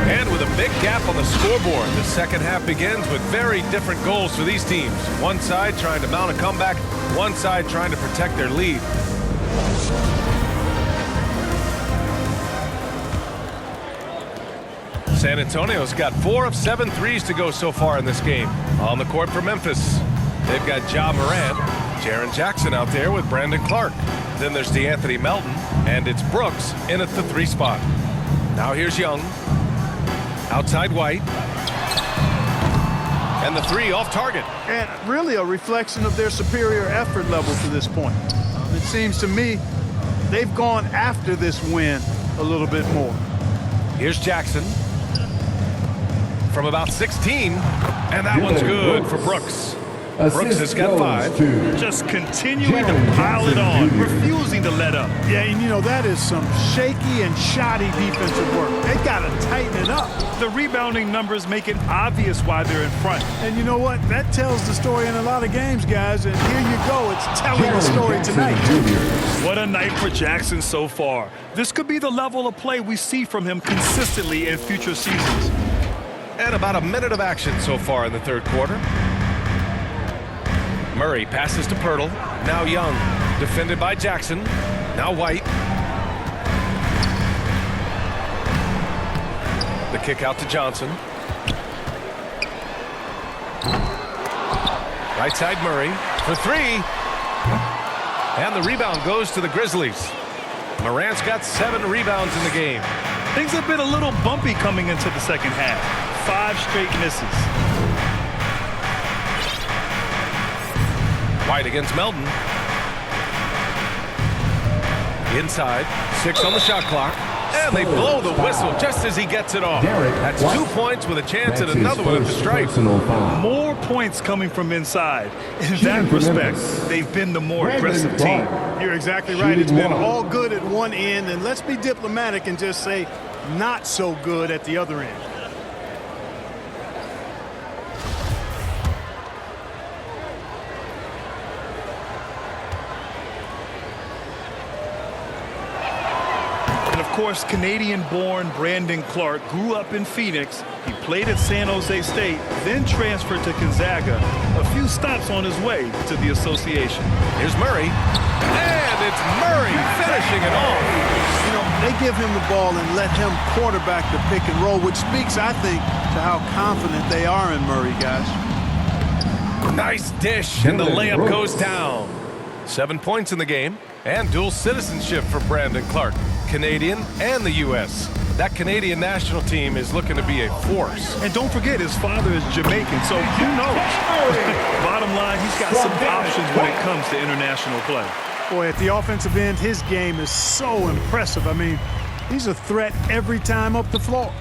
And with a big gap on the scoreboard, the second half begins with very different goals for these teams. One side trying to mount a comeback, one side trying to protect their lead. San Antonio's got 4 of 7 threes to go so far in this game. On the court for Memphis, they've got Ja Morant, Jaren Jackson out there with Brandon Clark. Then there's DeAnthony Melton, and it's Brooks in at the 3 spot. Now here's Young. Outside White. And the 3 off target. And really a reflection of their superior effort level to this point. It seems to me they've gone after this win a little bit more. Here's Jackson. From about 16, and that one's good for Brooks. Brooks has got 5. Just continuing to pile it on, refusing to let up. Yeah, and you know, that is some shaky and shoddy defensive work. They got to tighten it up. The rebounding numbers make it obvious why they're in front. And you know what? That tells the story in a lot of games, guys. And here you go. It's telling the story tonight. What a night for Jackson so far. This could be the level of play we see from him consistently in future seasons. And about a minute of action so far in the third quarter. Murray passes to Pirtle. Now Young. Defended by Jackson. Now White. The kick out to Johnson. Right side Murray for 3. And the rebound goes to the Grizzlies. Morant's got 7 rebounds in the game. Things have been a little bumpy coming into the second half. 5 straight misses. White against Melton. Inside. 6 on the shot clock. And they blow the whistle just as he gets it off. That's 2 points with a chance at another one at the stripe. More points coming from inside. In that respect, they've been the more aggressive team. You're exactly right. It's been all good at one end, and let's be diplomatic and just say not so good at the other end. Of course, Canadian-born Brandon Clark grew up in Phoenix. He played at San Jose State, then transferred to Gonzaga. A few stops on his way to the association. Here's Murray. And it's Murray finishing it off. You know, they give him the ball and let him quarterback the pick and roll, which speaks, I think, to how confident they are in Murray, guys. Nice dish, and the layup goes down. 7 points in the game, and dual citizenship for Brandon Clark. Canadian and the U.S. That Canadian national team is looking to be a force. And don't forget, his father is Jamaican, so who knows? Bottom line, he's got some options when it comes to international play. Boy, at the offensive end, his game is so impressive. I mean, he's a threat every time up the floor.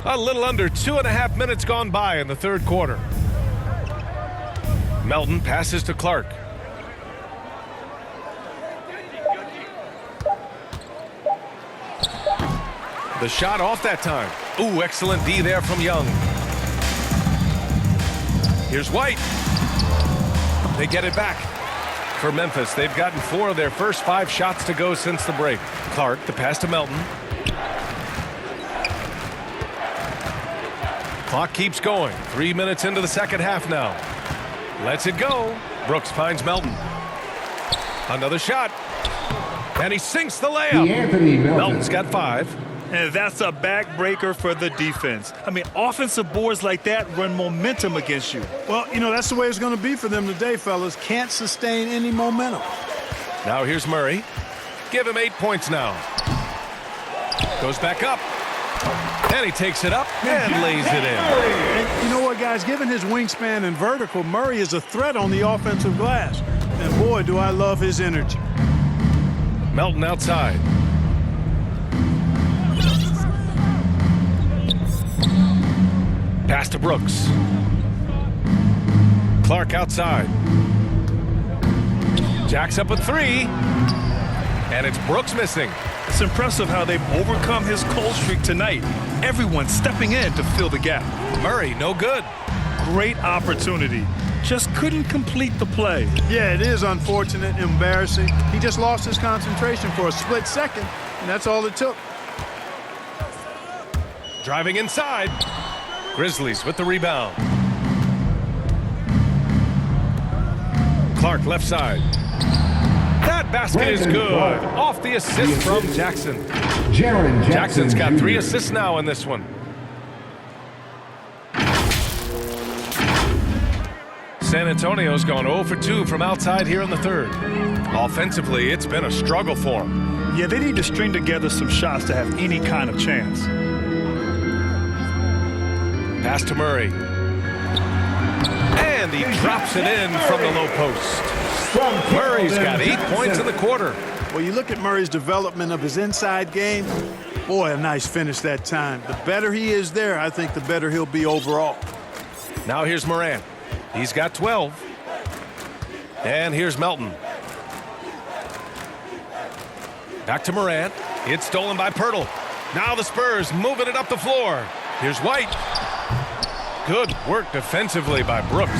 A little under 2.5 minutes gone by in the third quarter. Melton passes to Clark. The shot off that time. Ooh, excellent D there from Young. Here's White. They get it back. For Memphis, they've gotten 4 of their first 5 shots to go since the break. Clark, the pass to Melton. Clock keeps going. 3 minutes into the second half now. Lets it go. Brooks finds Melton. Another shot. And he sinks the layup. Melton's got 5. And that's a backbreaker for the defense. I mean, offensive boards like that run momentum against you. Well, you know, that's the way it's going to be for them today, fellas. Can't sustain any momentum. Now here's Murray. Give him 8 points now. Goes back up. And he takes it up and lays it in. And you know what, guys? Given his wingspan and vertical, Murray is a threat on the offensive glass. And boy, do I love his energy. Melton outside. Pass to Brooks. Clark outside. Jacks up a 3. And it's Brooks missing. It's impressive how they've overcome his cold streak tonight. Everyone stepping in to fill the gap. Murray, no good. great opportunity. Just couldn't complete the play. Yeah, it is unfortunate, embarrassing. He just lost his concentration for a split second, and that's all it took. Driving inside. Grizzlies with the rebound. Clark left side. That basket is good. Off the assist from Jackson. Jackson's got 3 assists now in this one. San Antonio's gone 0 for 2 from outside here in the third. Offensively, it's been a struggle for them. Yeah, they need to string together some shots to have any kind of chance. Pass to Murray. And he drops it in from the low post. Murray's got 8 points in the quarter. Well, you look at Murray's development of his inside game. Boy, a nice finish that time. The better he is there, I think the better he'll be overall. Now here's Morant. He's got 12. And here's Melton. Back to Morant. It's stolen by Pirtle. Now the Spurs moving it up the floor. Here's White. Good work defensively by Brooks.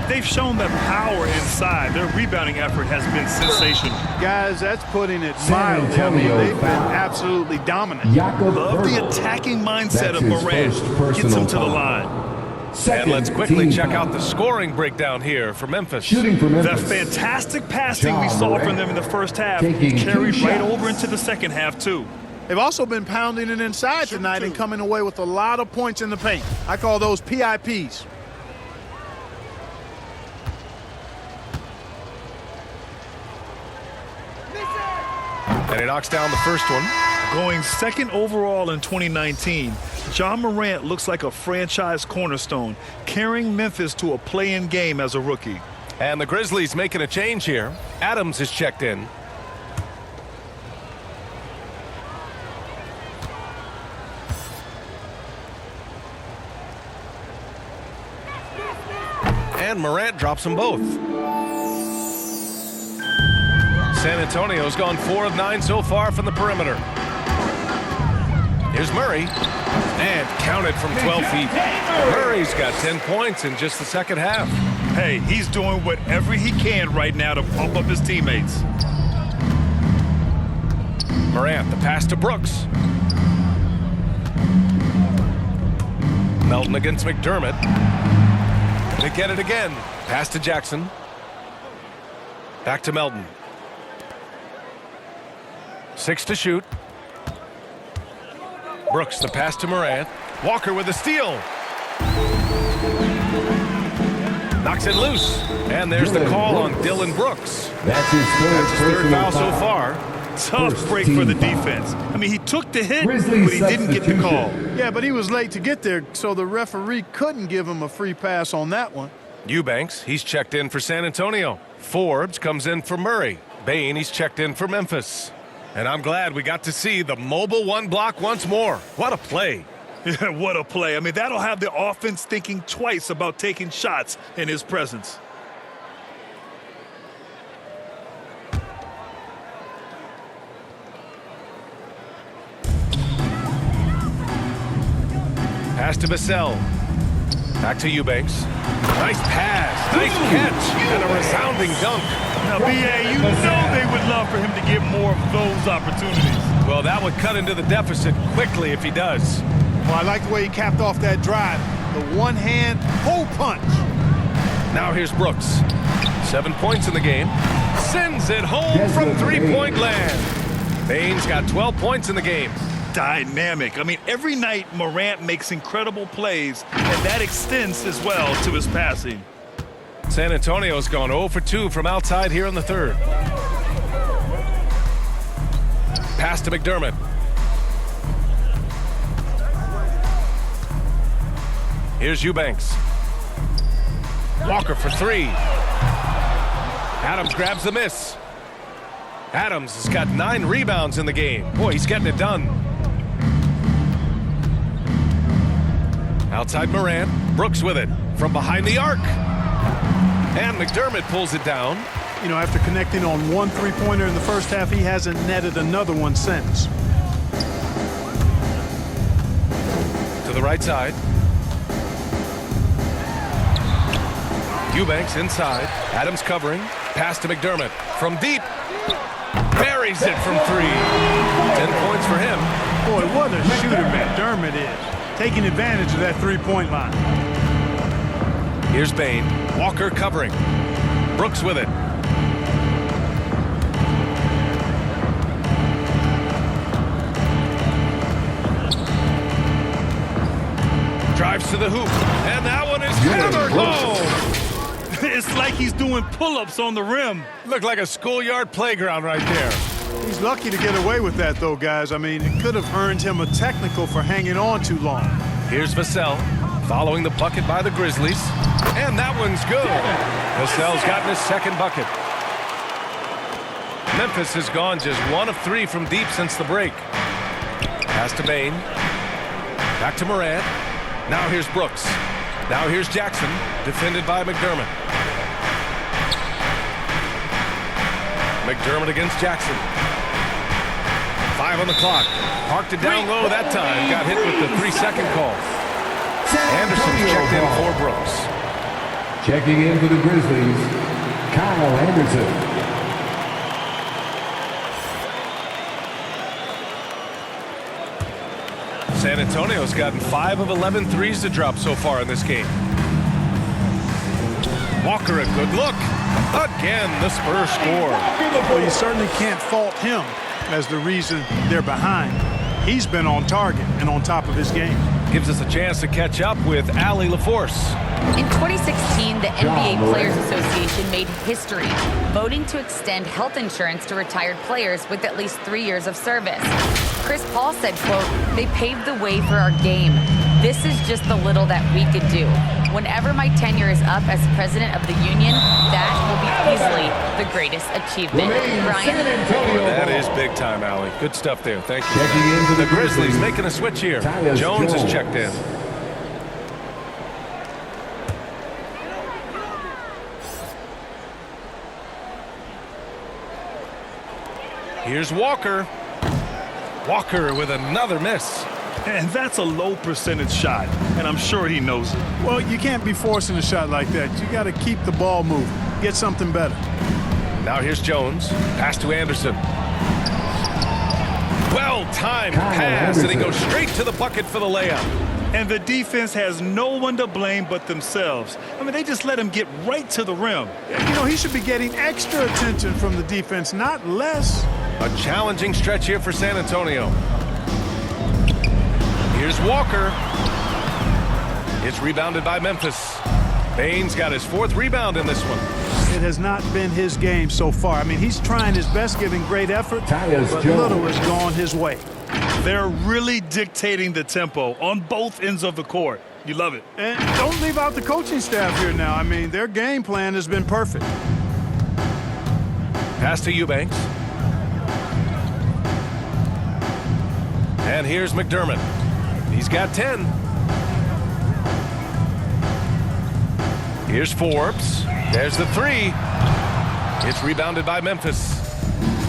They've shown that power inside. Their rebounding effort has been sensational. Guys, that's putting it mildly. I mean, they've been absolutely dominant. Love the attacking mindset of Morant. Gets him to the line. And let's quickly check out the scoring breakdown here for Memphis. Shooting for Memphis. The fantastic passing we saw from them in the first half carried right over into the second half, too. They've also been pounding it inside tonight and coming away with a lot of points in the paint. I call those PIPs. And he knocks down the first one. Going second overall in 2019, Ja Morant looks like a franchise cornerstone, carrying Memphis to a play-in game as a rookie. And the Grizzlies making a change here. Adams is checked in. And Morant drops them both. San Antonio's gone 4 of 9 so far from the perimeter. Here's Murray. And counted from 12 feet. Murray's got 10 points in just the second half. Hey, he's doing whatever he can right now to pump up his teammates. Morant, the pass to Brooks. Melton against McDermott. They get it again. Pass to Jackson. Back to Melton. 6 to shoot. Brooks, the pass to Morant. Walker with a steal. Knocks it loose. And there's the call on Dylan Brooks. That's his third foul so far. Tough break for the defense. I mean, he took the hit, but he didn't get the call. Yeah, but he was late to get there, so the referee couldn't give him a free pass on that one. Eubanks, he's checked in for San Antonio. Forbes comes in for Murray. Bain, he's checked in for Memphis. And I'm glad we got to see the mobile one block once more. What a play. Yeah, what a play. I mean, that'll have the offense thinking twice about taking shots in his presence. Pass to Vassell. Back to Eubanks. Nice pass. Nice catch. And a resounding dunk. Now, B.A., you know they would love for him to get more of those opportunities. Well, that would cut into the deficit quickly if he does. Well, I like the way he capped off that drive. The one-hand hole punch. Now here's Brooks. 7 points in the game. Sends it home from three-point land. Bain's got 12 points in the game. Dynamic. I mean, every night Morant makes incredible plays, and that extends as well to his passing. San Antonio's gone 0 for 2 from outside here in the third. Pass to McDermott. Here's Eubanks. Walker for 3. Adams grabs the miss. Adams has got 9 rebounds in the game. Boy, he's getting it done. Outside Morant. Brooks with it from behind the arc. And McDermott pulls it down. You know, after connecting on one three-pointer in the first half, he hasn't netted another one since. To the right side. Eubanks inside. Adams covering. Pass to McDermott. From deep. Buries it from 3. 10 points for him. Boy, what a shooter McDermott is. Taking advantage of that three-point line. Here's Bain. Walker covering. Brooks with it. Drives to the hoop. And that one is hammered home. It's like he's doing pull-ups on the rim. Looked like a schoolyard playground right there. He's lucky to get away with that, though, guys. I mean, it could have earned him a technical for hanging on too long. Here's Vassell following the bucket by the Grizzlies. And that one's good. Vassell's gotten his second bucket. Memphis has gone just 1 of 3 from deep since the break. Pass to Bain. Back to Morant. Now here's Brooks. Now here's Jackson, defended by McDermott. McDermott against Jackson. 5 on the clock. Parked it down low that time. Got hit with the 3-second call. Anderson's checked in for Brooks. Checking in for the Grizzlies, Kyle Anderson. San Antonio's gotten 5 of 11 threes to drop so far in this game. Walker, a good look. Again, the Spurs score. Well, you certainly can't fault him as the reason they're behind. He's been on target and on top of his game. Gives us a chance to catch up with Allie LaForce. In 2016, the NBA Players Association made history, voting to extend health insurance to retired players with at least 3 years of service. Chris Paul said, quote, "They paved the way for our game. This is just the little that we could do. Whenever my tenure is up as president of the union, that will be easily the greatest achievement." Brian? That is big time, Allie. Good stuff there. Thank you. The Grizzlies making a switch here. Jones is checked in. Here's Walker. Walker with another miss. And that's a low percentage shot, and I'm sure he knows it. Well, you can't be forcing a shot like that. You got to keep the ball moving. Get something better. Now here's Jones. Pass to Anderson. Well-timed pass, and he goes straight to the bucket for the layup. And the defense has no one to blame but themselves. I mean, they just let him get right to the rim. You know, he should be getting extra attention from the defense, not less. A challenging stretch here for San Antonio. Here's Walker. It's rebounded by Memphis. Bain's got his 4th rebound in this one. It has not been his game so far. I mean, he's trying his best, giving great effort, but little has gone his way. They're really dictating the tempo on both ends of the court. You love it. And don't leave out the coaching staff here now. I mean, their game plan has been perfect. Pass to Eubanks. And here's McDermott. He's got 10. Here's Forbes. There's the 3. It's rebounded by Memphis.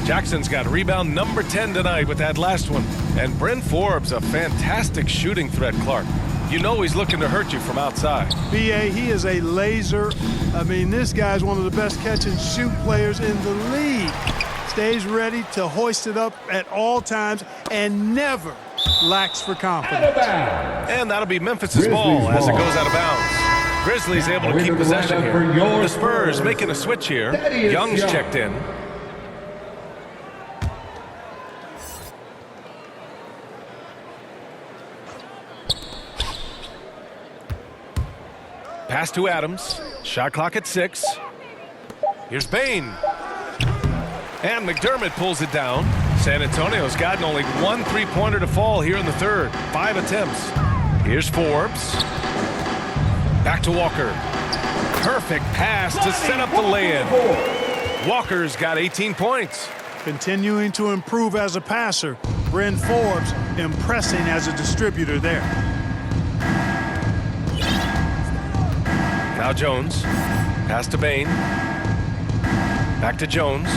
Jackson's got rebound number 10 tonight with that last one. And Bryn Forbes, a fantastic shooting threat, Clark. You know he's looking to hurt you from outside. B.A., he is a laser. I mean, this guy's one of the best catch-and-shoot players in the league. Stays ready to hoist it up at all times and never lacks for confidence. And that'll be Memphis's ball as it goes out of bounds. Grizzlies able to keep possession here. The Spurs making a switch here. Young's checked in. Pass to Adams. Shot clock at 6. Here's Bain. And McDermott pulls it down. San Antonio's gotten only 1 3-pointer to fall here in the 3rd. 5 attempts. Here's Forbes. Back to Walker. Perfect pass to set up the lay-in. Walker's got 18 points. Continuing to improve as a passer. Bryn Forbes impressing as a distributor there. Now Jones. Pass to Bain. Back to Jones.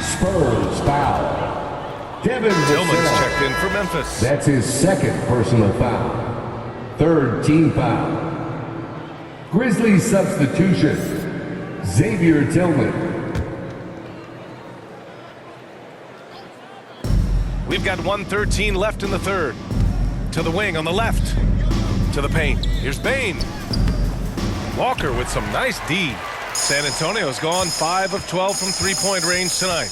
Spurs foul. Devin Tillman's Vassell. checked in for Memphis. That's his 2nd personal foul. third team foul. Grizzlies substitution, Xavier Tillman. We've got 1:13 left in the third. To the wing on the left. To the paint. Here's Bain. Walker with some nice D. San Antonio's gone 5 of 12 from three-point range tonight.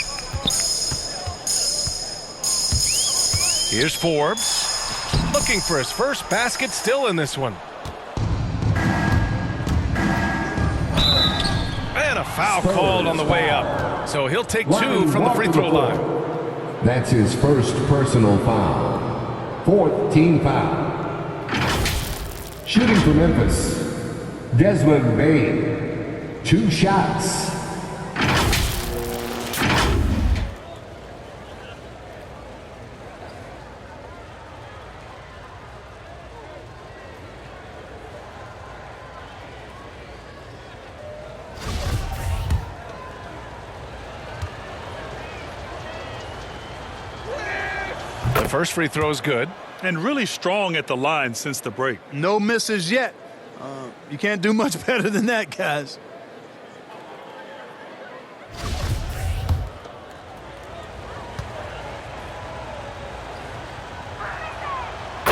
Here's Forbes. Looking for his first basket still in this one. And a foul called on the way up. So he'll take 2 from the free throw line. That's his first personal foul. Fourth team foul. Shooting for Memphis, Desmond Bain. 2 shots. The first free throw is good. And really strong at the line since the break. No misses yet. You can't do much better than that, guys.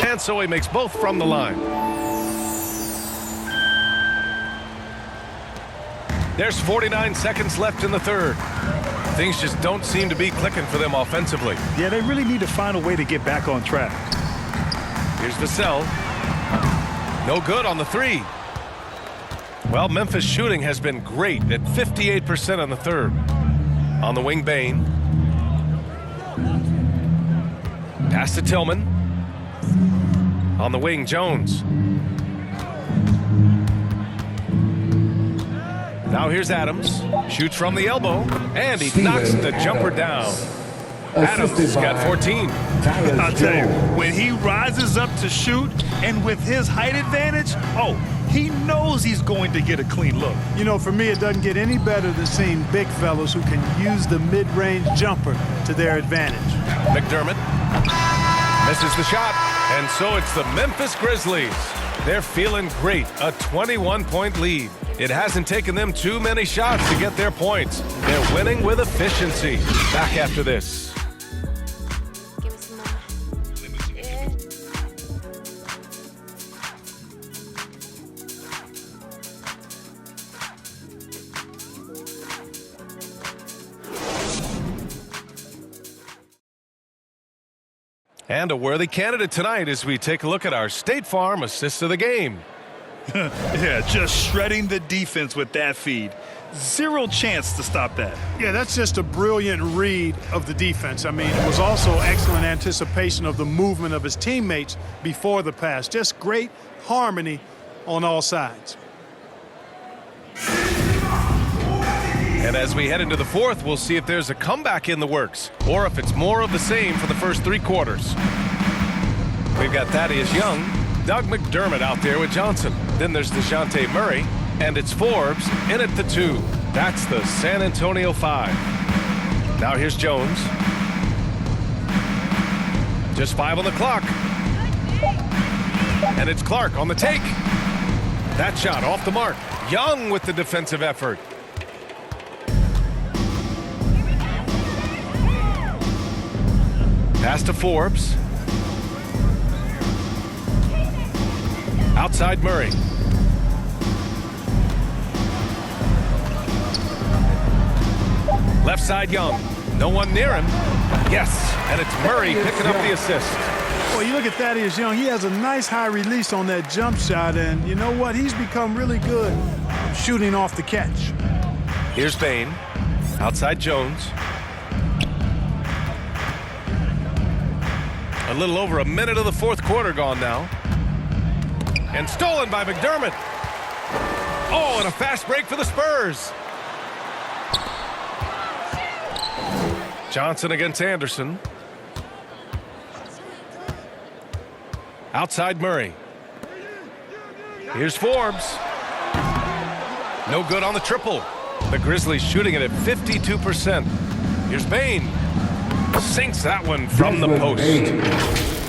And so he makes both from the line. There's 49 seconds left in the third. Things just don't seem to be clicking for them offensively. Yeah, they really need to find a way to get back on track. Here's Vassell. No good on the three. Well, Memphis shooting has been great at 58% on the third. On the wing, Bain. Pass to Tillman. On the wing, Jones. Now here's Adams. Shoots from the elbow. And he knocks the jumper down. Adams got 14. I'll tell you, when he rises up to shoot and with his height advantage, he knows he's going to get a clean look. You know, for me, it doesn't get any better than seeing big fellas who can use the mid-range jumper to their advantage. McDermott misses the shot, and so it's the Memphis Grizzlies. They're feeling great, a 21-point lead. It hasn't taken them too many shots to get their points. They're winning with efficiency. Back after this. And a worthy candidate tonight as we take a look at our State Farm assist of the game. Yeah, just shredding the defense with that feed. Zero chance to stop that. Yeah, that's just a brilliant read of the defense. I mean, it was also excellent anticipation of the movement of his teammates before the pass. Just great harmony on all sides. And as we head into the fourth, we'll see if there's a comeback in the works or if it's more of the same for the first 3 quarters. We've got Thaddeus Young, Doug McDermott out there with Johnson. Then there's DeJounte Murray, and it's Forbes in at the 2. That's the San Antonio 5. Now here's Jones. Just 5 on the clock. And it's Clark on the take. That shot off the mark. Young with the defensive effort. Pass to Forbes. Outside Murray. Left side Young. No one near him. Yes, and it's Murray picking up the assist. Well, you look at Thaddeus Young, he has a nice high release on that jump shot, and you know what? He's become really good shooting off the catch. Here's Bain. Outside Jones. A little over a minute of the fourth quarter gone now. And stolen by McDermott. Oh, and a fast break for the Spurs. Johnson against Anderson. Outside Murray. Here's Forbes. No good on the triple. The Grizzlies shooting it at 52%. Here's Bain. Sinks that one from the post.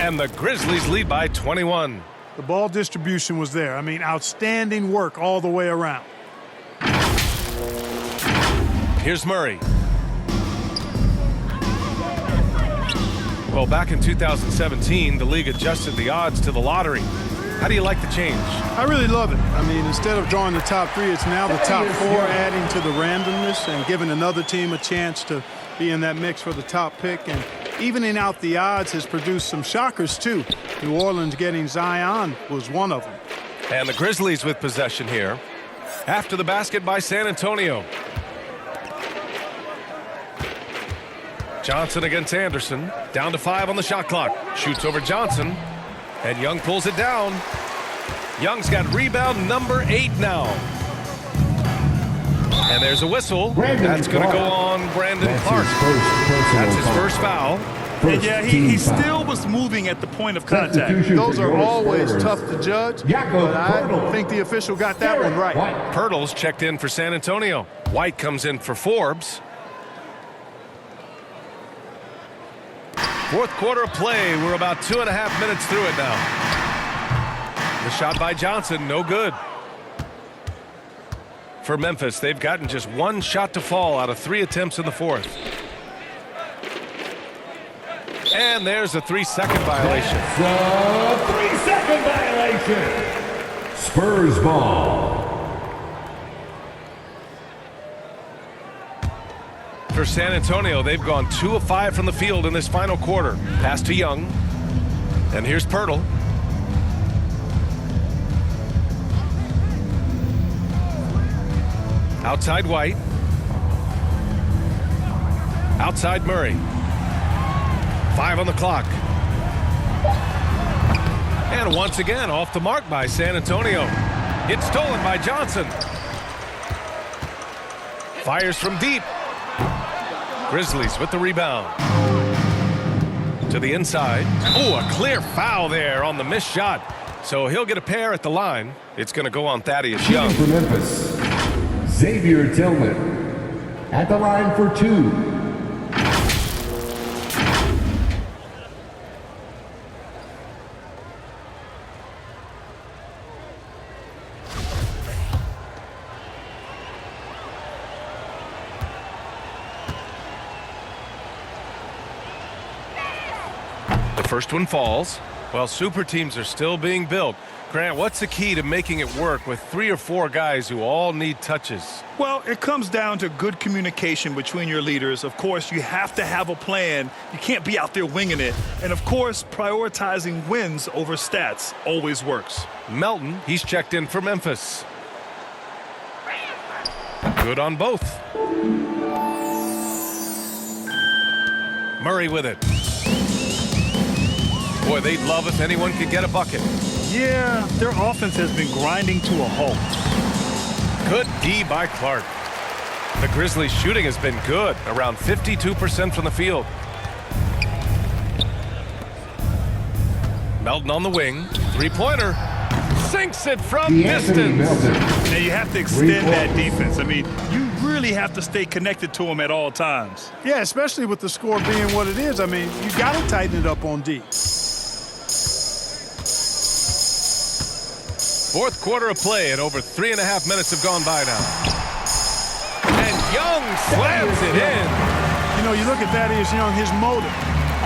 And the Grizzlies lead by 21. The ball distribution was there. I mean, outstanding work all the way around. Here's Murray. Well, back in 2017, the league adjusted the odds to the lottery. How do you like the change? I really love it. I mean, instead of drawing the top 3, it's now the top 4, adding to the randomness and giving another team a chance to be in that mix for the top pick. And evening out the odds has produced some shockers, too. New Orleans getting Zion was one of them. And the Grizzlies with possession here. After the basket by San Antonio. Johnson against Anderson. Down to 5 on the shot clock. Shoots over Johnson. And Young pulls it down. Young's got rebound number 8 now. And there's a whistle. That's going to go on Brandon Clark. That's his first foul. And yeah, he still was moving at the point of contact. Those are always tough to judge, but I think the official got that one right. Pirtle's checked in for San Antonio. White comes in for Forbes. Fourth quarter of play. We're about 2.5 minutes through it now. The shot by Johnson, no good. For Memphis, they've gotten just 1 shot to fall out of 3 attempts in the fourth. And there's a 3-second violation. That's a 3-second violation. Spurs ball. For San Antonio, they've gone 2 of 5 from the field in this final quarter. Pass to Young. And here's Pirtle. Outside White. Outside Murray. 5 on the clock. And once again, off the mark by San Antonio. It's stolen by Johnson. Fires from deep. Grizzlies with the rebound. To the inside. Oh, a clear foul there on the missed shot. So he'll get a pair at the line. It's going to go on Thaddeus Young. For Memphis, Xavier Tillman at the line for 2. First one falls. Well, super teams are still being built. Grant, what's the key to making it work with 3 or 4 guys who all need touches? Well, it comes down to good communication between your leaders. Of course, you have to have a plan. You can't be out there winging it. And of course, prioritizing wins over stats always works. Melton, he's checked in for Memphis. Good on both. Murray with it. Boy, they'd love if anyone could get a bucket. Yeah, their offense has been grinding to a halt. Good D by Clark. The Grizzlies' shooting has been good, around 52% from the field. Melton on the wing. 3-pointer. Sinks it from distance. Now you have to extend that defense. I mean, you really have to stay connected to them at all times. Yeah, especially with the score being what it is. I mean, you got to tighten it up on D. Fourth quarter of play, and over 3.5 minutes have gone by now. And Young slams it in. You know, you look at Thaddeus Young, his motor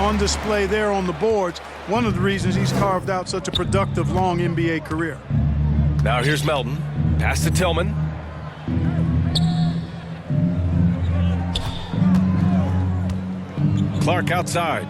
on display there on the boards. One of the reasons he's carved out such a productive, long NBA career. Now here's Melton. Pass to Tillman. Clark outside.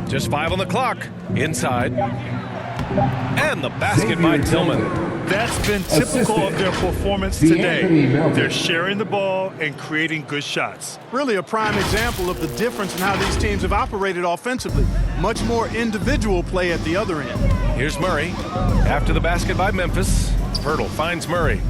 Just 5 on the clock. Inside. And the basket by Tillman. That's been typical of their performance today. They're sharing the ball and creating good shots. Really a prime example of the difference in how these teams have operated offensively. Much more individual play at the other end. Here's Murray. After the basket by Memphis. Pirtle finds Murray.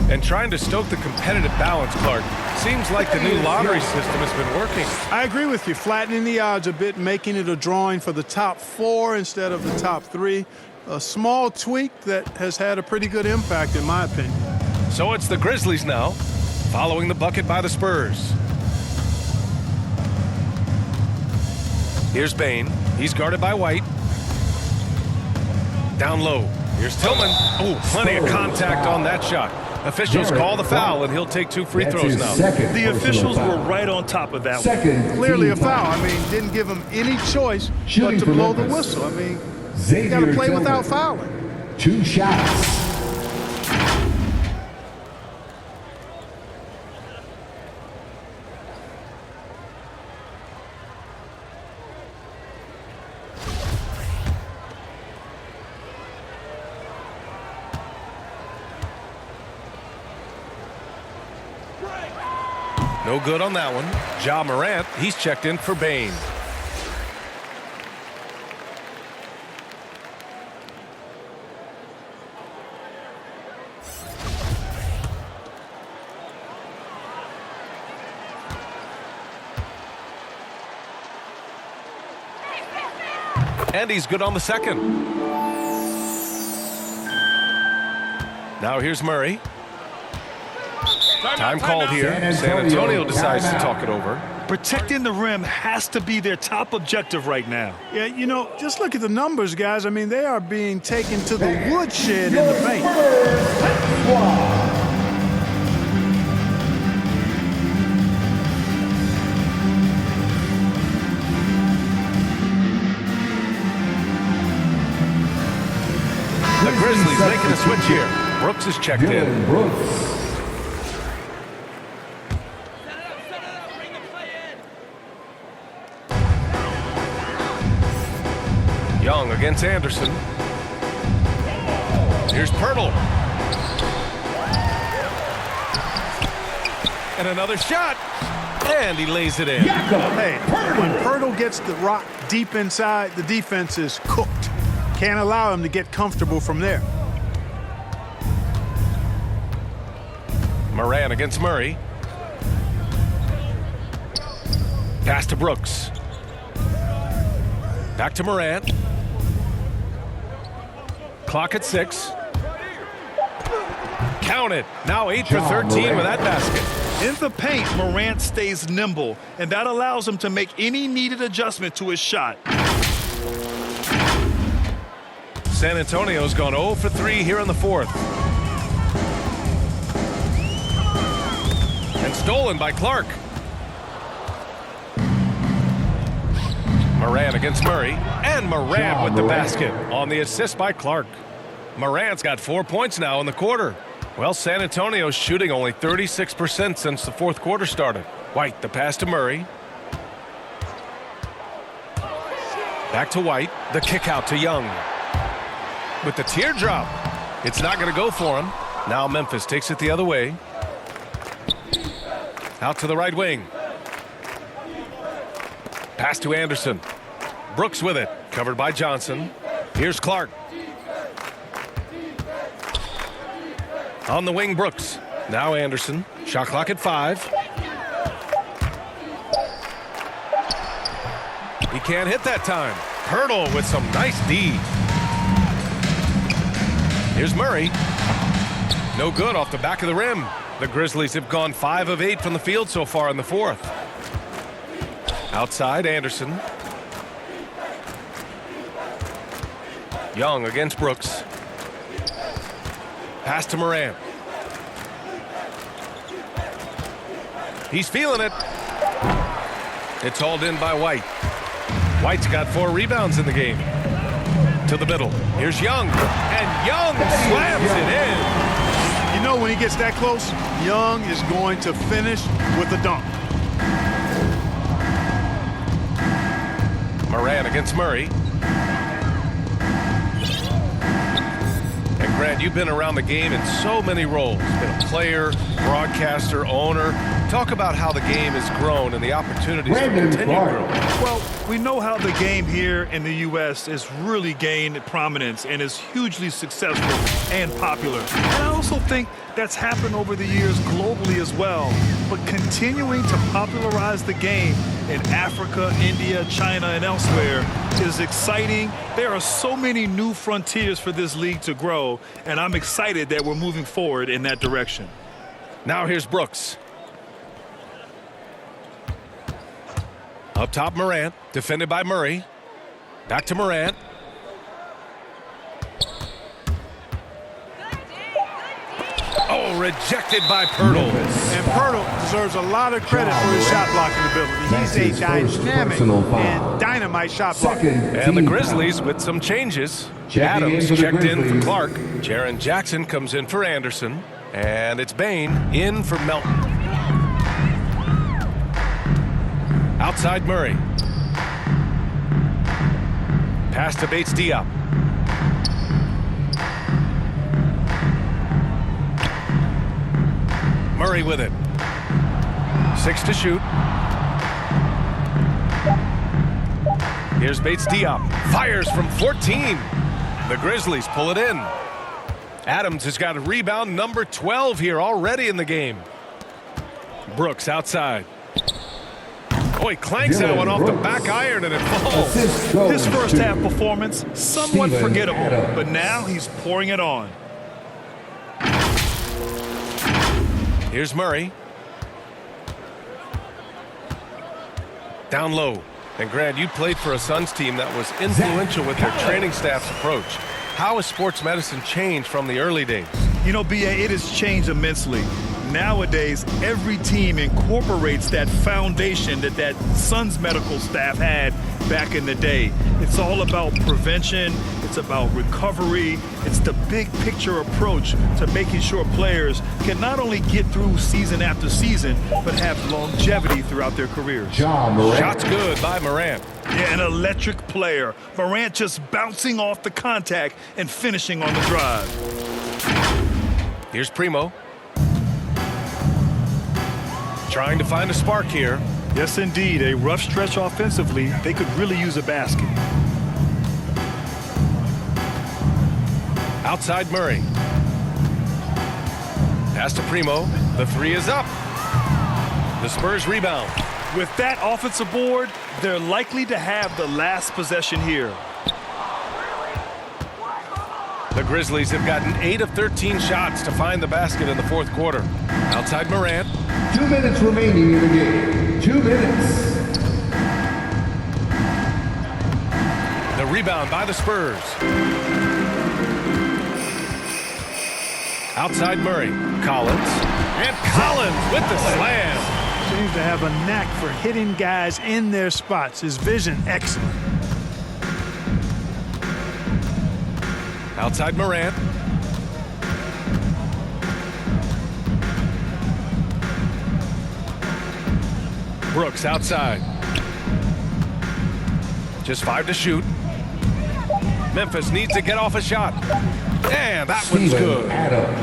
And trying to stoke the competitive balance, Clark. Seems like the new lottery system has been working. I agree with you. Flattening the odds a bit, making it a drawing for the top 4 instead of the top 3. A small tweak that has had a pretty good impact, in my opinion. So it's the Grizzlies now, following the bucket by the Spurs. Here's Bain. He's guarded by White. Down low. Here's Tillman. Oh, plenty of contact on that shot. Officials call the foul, and he'll take 2 free throws now. The officials were right on top of that one. Clearly a foul. I mean, didn't give him any choice but to blow the whistle. I mean, you got to play without fouling. 2 shots. No good on that one. Ja Morant, he's checked in for Bain. And he's good on the second. Now here's Murray. Time called here. San Antonio decides to talk it over. Protecting the rim has to be their top objective right now. Yeah, you know, just look at the numbers, guys. I mean, they are being taken to the woodshed in the paint. The Grizzlies making a switch here. Brooks is checked in. Brooks. Young against Anderson. Here's Pirtle. And another shot. And he lays it in. Hey, when Pirtle gets the rock deep inside, the defense is cooked. Can't allow him to get comfortable from there. Moran against Murray. Pass to Brooks. Back to Morant. Clock at 6. Count it. Now 8 for 13 with that basket. In the paint, Morant stays nimble, and that allows him to make any needed adjustment to his shot. San Antonio's gone 0 for 3 here in the 4th. And stolen by Clark. Morant against Murray. And Morant with the basket on the assist by Clark. Morant's got 4 points now in the quarter. Well, San Antonio's shooting only 36% since the 4th quarter started. White, the pass to Murray. Back to White. The kick out to Young. With the teardrop. It's not going to go for him. Now Memphis takes it the other way. Out to the right wing. Pass to Anderson. Brooks with it. Covered by Johnson. Here's Clark. On the wing, Brooks. Now Anderson. Shot clock at 5. He can't hit that time. Pirtle with some nice D. Here's Murray. No good off the back of the rim. The Grizzlies have gone 5 of 8 from the field so far in the 4th. Outside, Anderson. Young against Brooks. Pass to Morant. He's feeling it. It's hauled in by White. White's got 4 rebounds in the game. To the middle. Here's Young. And Young slams it in. You know, when he gets that close, Young is going to finish with a dunk. Moran against Murray. And Grant, you've been around the game in so many roles. Been a player, broadcaster, owner. Talk about how the game has grown and the opportunities to continue growing. Well, we know how the game here in the U.S. has really gained prominence and is hugely successful and popular. And I also think that's happened over the years globally as well. But continuing to popularize the game in Africa, India, China, and elsewhere is exciting. There are so many new frontiers for this league to grow, and I'm excited that we're moving forward in that direction. Now here's Brooks. Up top, Morant, defended by Murray. Back to Morant. Oh, rejected by Pirtle. And Pirtle deserves a lot of credit for his shot blocking ability. He's a dynamic and dynamite shot blocker. And the Grizzlies with some changes. Adams checked in for Clark. Jaren Jackson comes in for Anderson. And it's Bane in for Melton. Outside Murray. Pass to Bates Diop. Murray with it. 6 to shoot. Here's Bates Diop. Fires from 14. The Grizzlies pull it in. Adams has got a rebound number 12 here already in the game. Brooks outside. Oh, he clanks that one off the back iron and it falls. His first half performance, somewhat forgettable, but now he's pouring it on. Here's Murray. Down low. And Grant, you played for a Suns team that was influential with their training staff's approach. How has sports medicine changed from the early days? You know, B.A., it has changed immensely. Nowadays, every team incorporates that foundation that Suns medical staff had back in the day. It's all about prevention. It's about recovery. It's the big picture approach to making sure players can not only get through season after season, but have longevity throughout their careers. Shots good by Morant. Yeah, an electric player. Morant just bouncing off the contact and finishing on the drive. Here's Primo. Trying to find a spark here. Yes, indeed. A rough stretch offensively. They could really use a basket. Outside Murray. Pass to Primo. The 3 is up. The Spurs rebound. With that offensive board, they're likely to have the last possession here. The Grizzlies have gotten 8 of 13 shots to find the basket in the fourth quarter. Outside Morant. 2 minutes remaining in the game. 2 minutes. The rebound by the Spurs. Outside Murray. Collins. And Collins with the slam. Seems to have a knack for hitting guys in their spots. His vision, excellent. Outside Morant. Brooks outside. Just 5 to shoot. Memphis needs to get off a shot. And that one's good.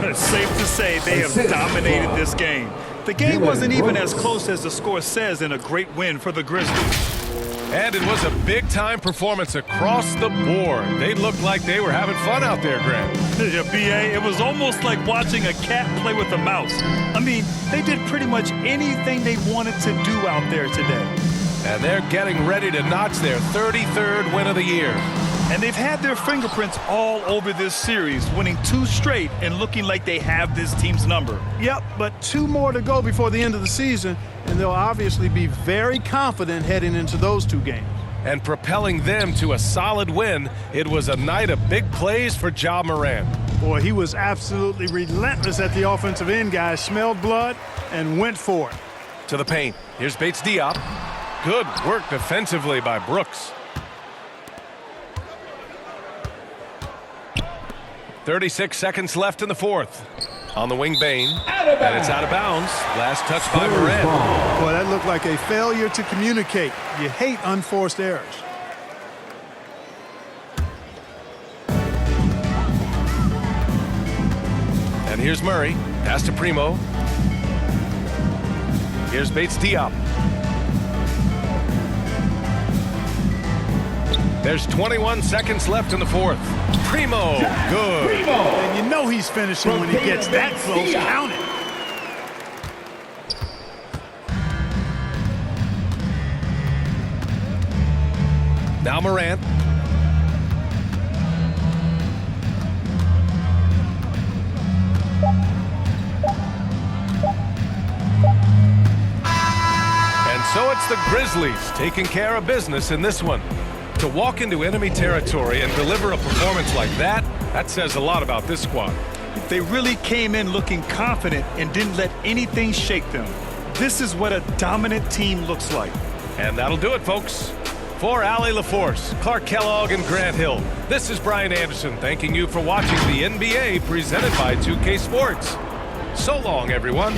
It's safe to say they have dominated this game. The game wasn't even as close as the score says in a great win for the Grizzlies. And it was a big-time performance across the board. They looked like they were having fun out there, Grant. Yeah, B.A., it was almost like watching a cat play with a mouse. I mean, they did pretty much anything they wanted to do out there today. And they're getting ready to notch their 33rd win of the year. And they've had their fingerprints all over this series, winning 2 straight and looking like they have this team's number. Yep, but 2 more to go before the end of the season, and they'll obviously be very confident heading into those 2 games. And propelling them to a solid win, it was a night of big plays for Ja Morant. Boy, he was absolutely relentless at the offensive end, guys. Smelled blood and went for it. To the paint. Here's Bates Diop. Good work defensively by Brooks. 36 seconds left in the fourth. On the wing, Bane. And it's out of bounds. Last touch by Morant. Boy, that looked like a failure to communicate. You hate unforced errors. And here's Murray. Pass to Primo. Here's Bates Diop. There's 21 seconds left in the fourth. Primo, good. And you know he's finishing when he gets that close. Count it. Now Morant. And so it's the the Grizzlies taking care of business in this one. To walk into enemy territory and deliver a performance like that, that says a lot about this squad. They really came in looking confident and didn't let anything shake them. This is what a dominant team looks like. And that'll do it, folks. For Allie LaForce, Clark Kellogg, and Grant Hill, this is Brian Anderson thanking you for watching the NBA presented by 2K Sports. So long, everyone.